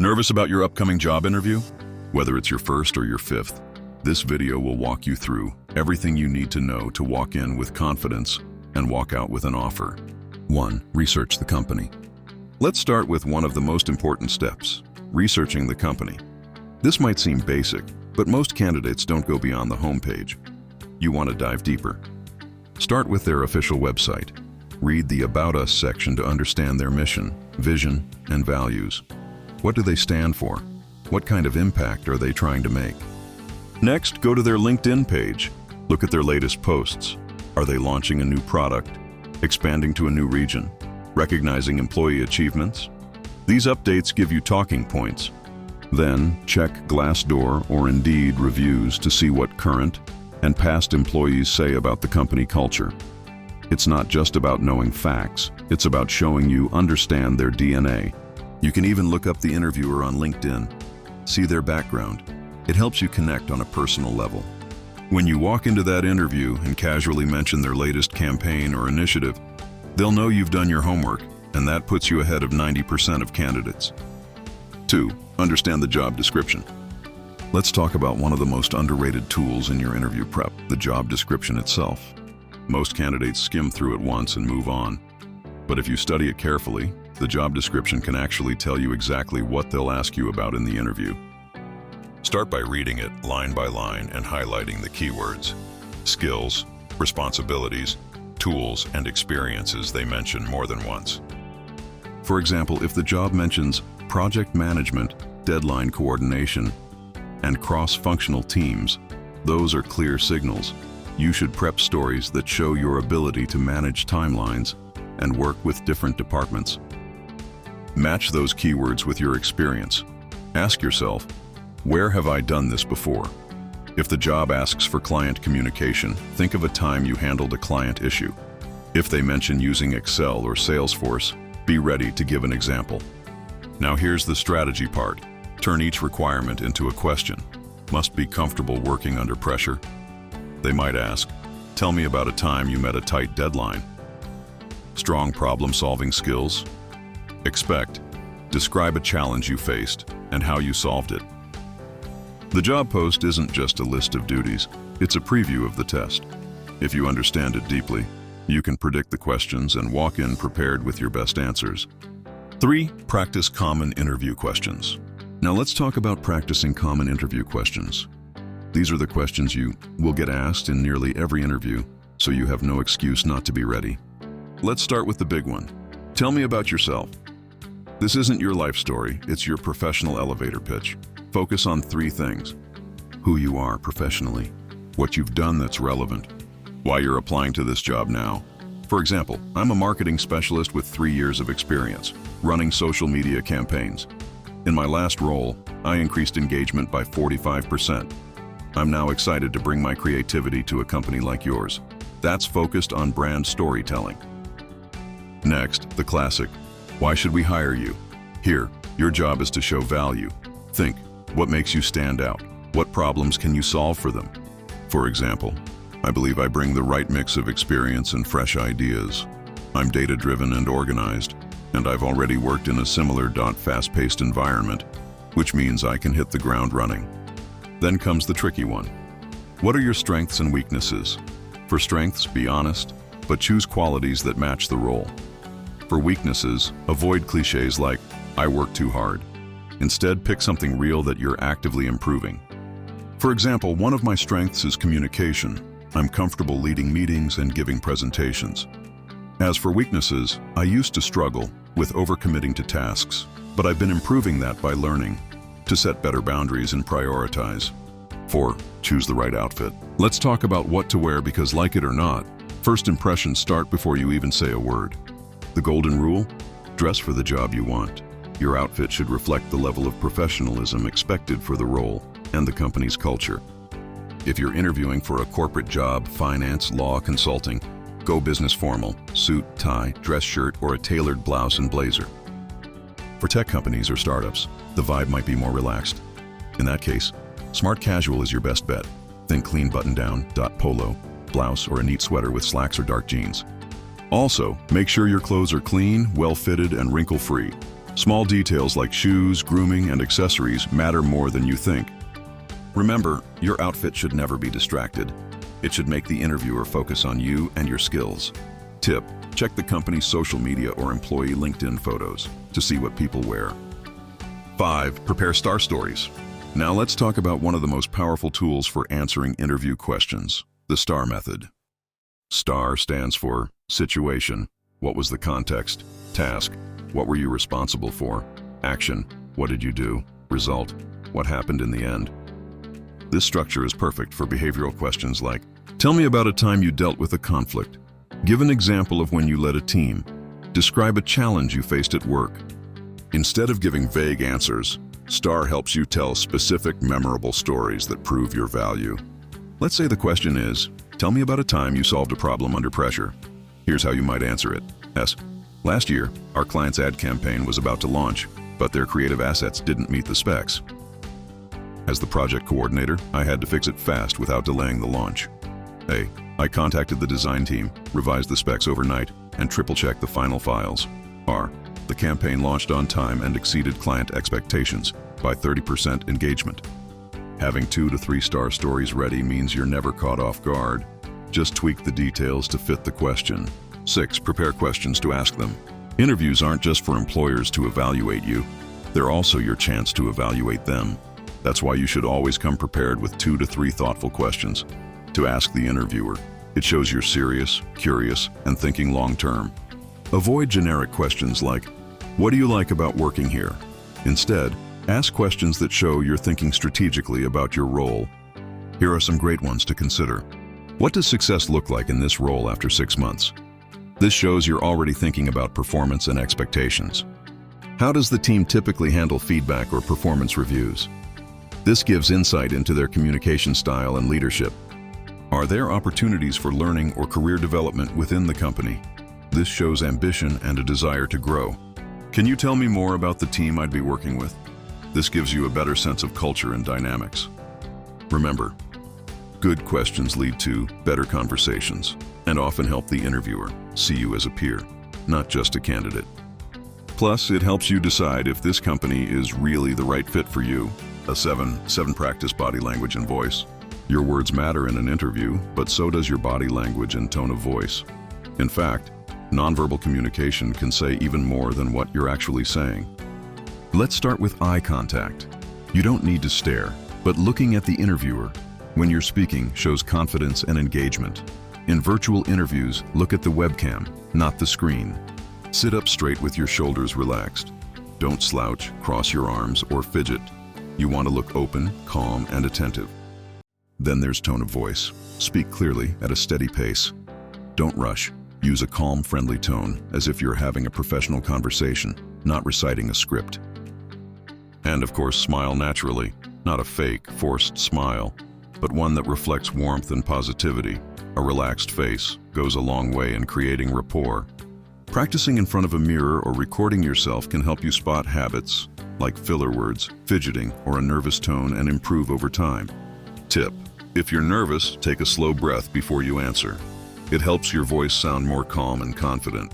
Nervous about your upcoming job interview? Whether it's your first or your fifth, this video will walk you through everything you need to know to walk in with confidence and walk out with an offer. 1. Research the company. Let's start with one of the most important steps, researching the company. This might seem basic, but most candidates don't go beyond the homepage. You want to dive deeper. Start with their official website. Read the About Us section to understand their mission, vision, and values. What do they stand for? What kind of impact are they trying to make? Next, go to their LinkedIn page. Look at their latest posts. Are they launching a new product, expanding to a new region, recognizing employee achievements? These updates give you talking points. Then, check Glassdoor or Indeed reviews to see what current and past employees say about the company culture. It's not just about knowing facts, it's about showing you understand their DNA. You can even look up the interviewer on LinkedIn. See their background. It helps you connect on a personal level. When you walk into that interview and casually mention their latest campaign or initiative, they'll know you've done your homework, and that puts you ahead of 90% of candidates. 2. Understand the job description. Let's talk about one of the most underrated tools in your interview prep, the job description itself. Most candidates skim through it once and move on. But if you study it carefully, the job description can actually tell you exactly what they'll ask you about in the interview. Start by reading it line by line and highlighting the keywords, skills, responsibilities, tools, and experiences they mention more than once. For example, if the job mentions project management, deadline coordination, and cross-functional teams, those are clear signals. You should prep stories that show your ability to manage timelines and work with different departments. Match those keywords with your experience. Ask yourself, where have I done this before? If the job asks for client communication, think of a time you handled a client issue. If they mention using Excel or Salesforce, be ready to give an example. Now here's the strategy part. Turn each requirement into a question. Must be comfortable working under pressure. They might ask, tell me about a time you met a tight deadline. Strong problem-solving skills. Expect, describe a challenge you faced and how you solved it. The job post isn't just a list of duties, it's a preview of the test. If you understand it deeply, you can predict the questions and walk in prepared with your best answers. 3. Practice common interview questions. Now let's talk about practicing common interview questions. These are the questions you will get asked in nearly every interview, so you have no excuse not to be ready. Let's start with the big one. Tell me about yourself. This isn't your life story, it's your professional elevator pitch. Focus on 3 things. Who you are professionally, what you've done that's relevant, why you're applying to this job now. For example, I'm a marketing specialist with 3 years of experience, running social media campaigns. In my last role, I increased engagement by 45%. I'm now excited to bring my creativity to a company like yours. That's focused on brand storytelling. Next, the classic. Why should we hire you? Here, your job is to show value. Think, what makes you stand out? What problems can you solve for them? For example, I believe I bring the right mix of experience and fresh ideas. I'm data-driven and organized, and I've already worked in a similar fast-paced environment, which means I can hit the ground running. Then comes the tricky one. What are your strengths and weaknesses? For strengths, be honest, but choose qualities that match the role. For weaknesses, avoid cliches like, I work too hard. Instead, pick something real that you're actively improving. For example, one of my strengths is communication. I'm comfortable leading meetings and giving presentations. As for weaknesses, I used to struggle with overcommitting to tasks, but I've been improving that by learning to set better boundaries and prioritize. 4. Choose the right outfit. Let's talk about what to wear because, like it or not, first impressions start before you even say a word. The golden rule? Dress for the job you want. Your outfit should reflect the level of professionalism expected for the role and the company's culture. If you're interviewing for a corporate job, finance, law, consulting, go business formal, suit, tie, dress shirt, or a tailored blouse and blazer. For tech companies or startups, the vibe might be more relaxed. In that case, smart casual is your best bet. Think clean button-down, polo, blouse, or a neat sweater with slacks or dark jeans. Also, make sure your clothes are clean, well-fitted, and wrinkle-free. Small details like shoes, grooming, and accessories matter more than you think. Remember, your outfit should never be distracted. It should make the interviewer focus on you and your skills. Tip: check the company's social media or employee LinkedIn photos to see what people wear. 5. Prepare STAR stories. Now let's talk about one of the most powerful tools for answering interview questions, the STAR method. STAR stands for situation. What was the context? Task. What were you responsible for? Action. What did you do? Result. What happened in the end? This structure is perfect for behavioral questions like, tell me about a time you dealt with a conflict. Give an example of when you led a team. Describe a challenge you faced at work. Instead of giving vague answers, STAR helps you tell specific, memorable stories that prove your value. Let's say the question is, tell me about a time you solved a problem under pressure. Here's how you might answer it. S. Last year, our client's ad campaign was about to launch, but their creative assets didn't meet the specs. As the project coordinator, I had to fix it fast without delaying the launch. A. I contacted the design team, revised the specs overnight, and triple-checked the final files. R. The campaign launched on time and exceeded client expectations by 30% engagement. Having 2 to 3 STAR stories ready means you're never caught off guard. Just tweak the details to fit the question. 6. Prepare questions to ask them. Interviews aren't just for employers to evaluate you. They're also your chance to evaluate them. That's why you should always come prepared with 2 to 3 thoughtful questions to ask the interviewer. It shows you're serious, curious, and thinking long-term. Avoid generic questions like, what do you like about working here? Instead, ask questions that show you're thinking strategically about your role. Here are some great ones to consider. What does success look like in this role after 6 months? This shows you're already thinking about performance and expectations. How does the team typically handle feedback or performance reviews? This gives insight into their communication style and leadership. Are there opportunities for learning or career development within the company? This shows ambition and a desire to grow. Can you tell me more about the team I'd be working with? This gives you a better sense of culture and dynamics. Remember, good questions lead to better conversations and often help the interviewer see you as a peer, not just a candidate. Plus, it helps you decide if this company is really the right fit for you. 7. Practice body language and voice. Your words matter in an interview, but so does your body language and tone of voice. In fact, nonverbal communication can say even more than what you're actually saying. Let's start with eye contact. You don't need to stare, but looking at the interviewer when you're speaking shows confidence and engagement. In virtual interviews, look at the webcam, not the screen. Sit up straight with your shoulders relaxed. Don't slouch, cross your arms, or fidget. You want to look open, calm, and attentive. Then there's tone of voice. Speak clearly at a steady pace. Don't rush. Use a calm, friendly tone, as if you're having a professional conversation, not reciting a script. And of course, smile naturally, not a fake, forced smile, but one that reflects warmth and positivity. A relaxed face goes a long way in creating rapport. Practicing in front of a mirror or recording yourself can help you spot habits like filler words, fidgeting, or a nervous tone and improve over time. Tip: if you're nervous, take a slow breath before you answer. It helps your voice sound more calm and confident.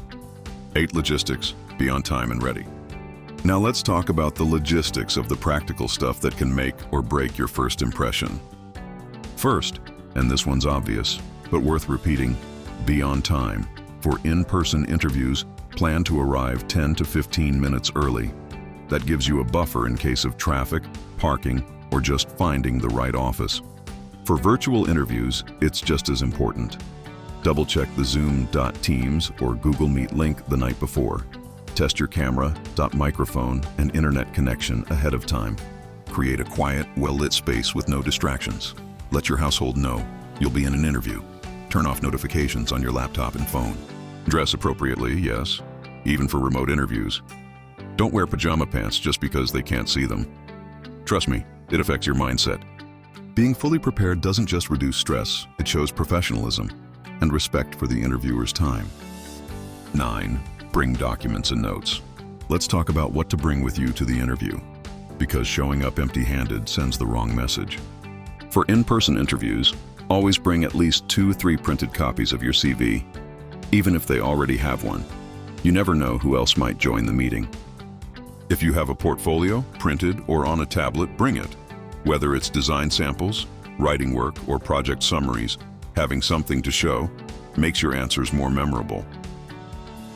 8. Logistics: be on time and ready. Now let's talk about the logistics of the practical stuff that can make or break your first impression. First, and this one's obvious, but worth repeating, be on time. For in-person interviews, plan to arrive 10 to 15 minutes early. That gives you a buffer in case of traffic, parking, or just finding the right office. For virtual interviews, it's just as important. Double-check the Zoom.Teams or Google Meet link the night before. Test your camera, microphone, and internet connection ahead of time. Create a quiet, well-lit space with no distractions. Let your household know you'll be in an interview. Turn off notifications on your laptop and phone. Dress appropriately, yes, even for remote interviews. Don't wear pajama pants just because they can't see them. Trust me, it affects your mindset. Being fully prepared doesn't just reduce stress, it shows professionalism and respect for the interviewer's time. 9. Bring documents and notes. Let's talk about what to bring with you to the interview, because showing up empty-handed sends the wrong message. For in-person interviews, always bring at least 2-3 printed copies of your CV, even if they already have one. You never know who else might join the meeting. If you have a portfolio, printed or on a tablet, bring it. Whether it's design samples, writing work, or project summaries, having something to show makes your answers more memorable.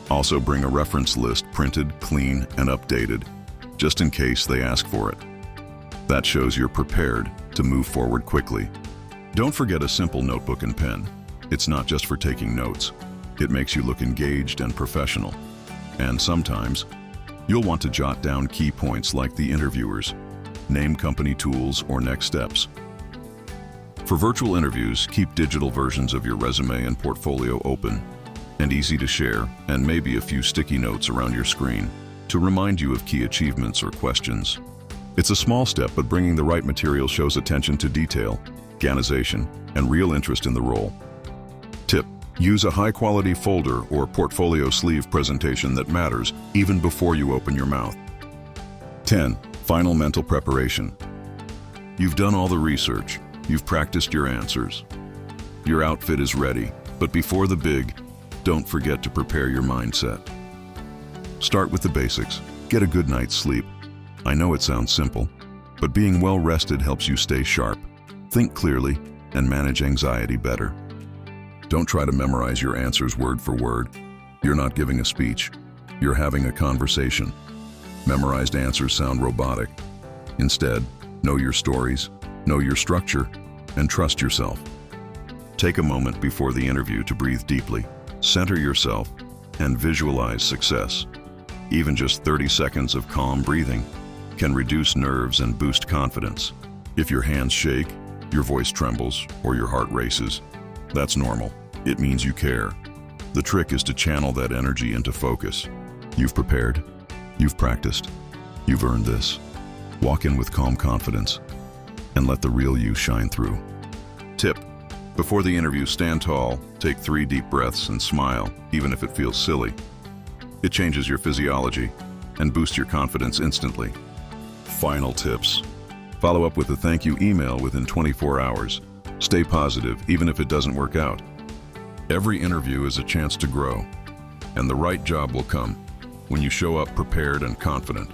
Also bring a reference list printed, clean, and updated, just in case they ask for it. That shows you're prepared to move forward quickly. Don't forget a simple notebook and pen. It's not just for taking notes. It makes you look engaged and professional. And sometimes, you'll want to jot down key points like the interviewers, name company tools, or next steps. For virtual interviews, keep digital versions of your resume and portfolio open and easy to share, and maybe a few sticky notes around your screen to remind you of key achievements or questions. It's a small step, but bringing the right material shows attention to detail, organization, and real interest in the role. Tip: use a high-quality folder or portfolio sleeve presentation that matters even before you open your mouth. 10. Final mental preparation. You've done all the research. You've practiced your answers. Your outfit is ready, but before the big, don't forget to prepare your mindset. Start with the basics. Get a good night's sleep. I know it sounds simple, but being well rested helps you stay sharp, think clearly, and manage anxiety better. Don't try to memorize your answers word for word. You're not giving a speech. You're having a conversation. Memorized answers sound robotic. Instead, know your stories, know your structure, and trust yourself. Take a moment before the interview to breathe deeply, center yourself, and visualize success. Even just 30 seconds of calm breathing can reduce nerves and boost confidence. If your hands shake, your voice trembles, or your heart races, that's normal. It means you care. The trick is to channel that energy into focus. You've prepared, you've practiced, you've earned this. Walk in with calm confidence and let the real you shine through. Tip: before the interview, stand tall, take 3 deep breaths, and smile, even if it feels silly. It changes your physiology and boosts your confidence instantly. Final tips: follow up with a thank you email within 24 hours. Stay positive, even if it doesn't work out. Every interview is a chance to grow, and the right job will come when you show up prepared and confident.